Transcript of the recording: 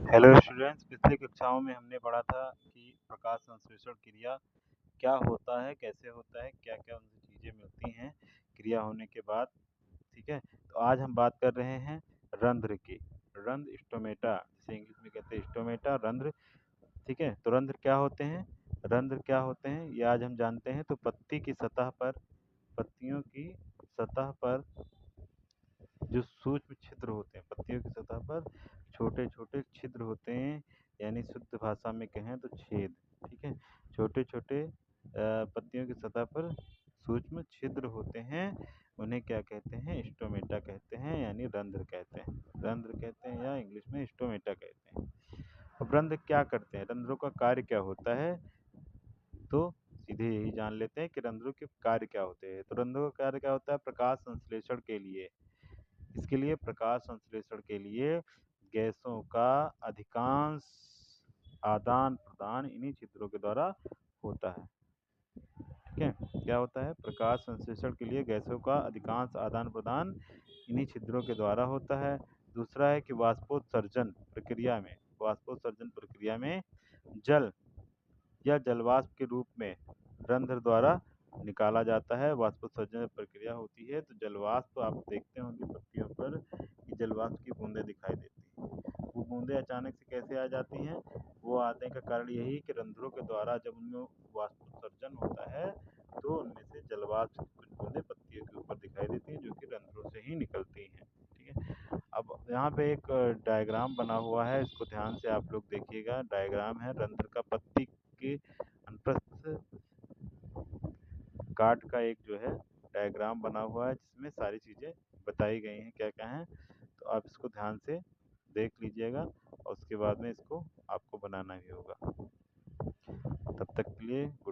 Hello students, पिछली कक्षाओं में हमने पढ़ा था कि प्रकाश संश्लेषण क्रिया क्या होता है, कैसे होता है, क्या-क्या उनसे चीज़ें मिलती हैं क्रिया होने के बाद। ठीक है, तो आज हम बात कर रहे हैं रंध्र की। रंध्र स्टोमेटा, जिसे इंग्लिश में कहते हैं स्टोमेटा, रंध्र। ठीक है, तो रंध्र क्या होते हैं, रंध्र क्या होते हैं ये आज हम जानते हैं। तो पत्तियों की सतह पर जो सूक्ष्म छिद्र होते हैं, पत्तियों की सतह पर छोटे छोटे छिद्र होते हैं, यानी शुद्ध भाषा में कहें तो छेद। ठीक है, छोटे छोटे पत्तियों की सतह पर सूक्ष्म छिद्र होते हैं, उन्हें क्या कहते हैं, स्टोमेटा कहते हैं, यानी रंध्र कहते हैं। रंध्र कहते हैं या इंग्लिश में स्टोमेटा कहते हैं। अब रंध्र क्या करते हैं, रंध्रों का कार्य क्या होता है, तो सीधे यही जान लेते हैं कि रंध्रों के कार्य क्या होते हैं। तो रंध्रों का कार्य क्या होता है, प्रकाश संश्लेषण के लिए, इसके लिए प्रकाश संश्लेषण के लिए गैसों का अधिकांश आदान प्रदान इन्हीं छिद्रों के द्वारा होता है। ठीक है, क्या होता है, प्रकाश संश्लेषण के लिए गैसों का अधिकांश आदान प्रदान इन्हीं छिद्रों के द्वारा होता है। दूसरा है कि वाष्पोत्सर्जन प्रक्रिया में जल या जलवाष्प के रूप में रंध्र द्वारा निकाला जाता है। वाष्पोत्सर्जन प्रक्रिया होती है तो जलवाष्प आप देखते होंगे पत्तियों पर कि जलवाष्प की बूंदें दिखाई देती हैं। वो बूंदें अचानक से कैसे आ जाती हैं, वो आने का कारण यही कि रंध्रों के द्वारा जब उनमें वाष्पोत्सर्जन होता है तो उनमें से जलवाष्प की कुछ बूंदें पत्तियों के ऊपर दिखाई देती हैं, जो कि रंध्रों से ही निकलती हैं। ठीक है, अब यहाँ पे एक डायग्राम बना हुआ है, इसको ध्यान से आप लोग देखिएगा। डायग्राम है रंध्र का, पत्ती के अनुप्रस्थ काट का एक जो है डायग्राम बना हुआ है, जिसमें सारी चीज़ें बताई गई हैं क्या क्या हैं। तो आप इसको ध्यान से देख लीजिएगा और उसके बाद में इसको आपको बनाना भी होगा। तब तक के लिए गुड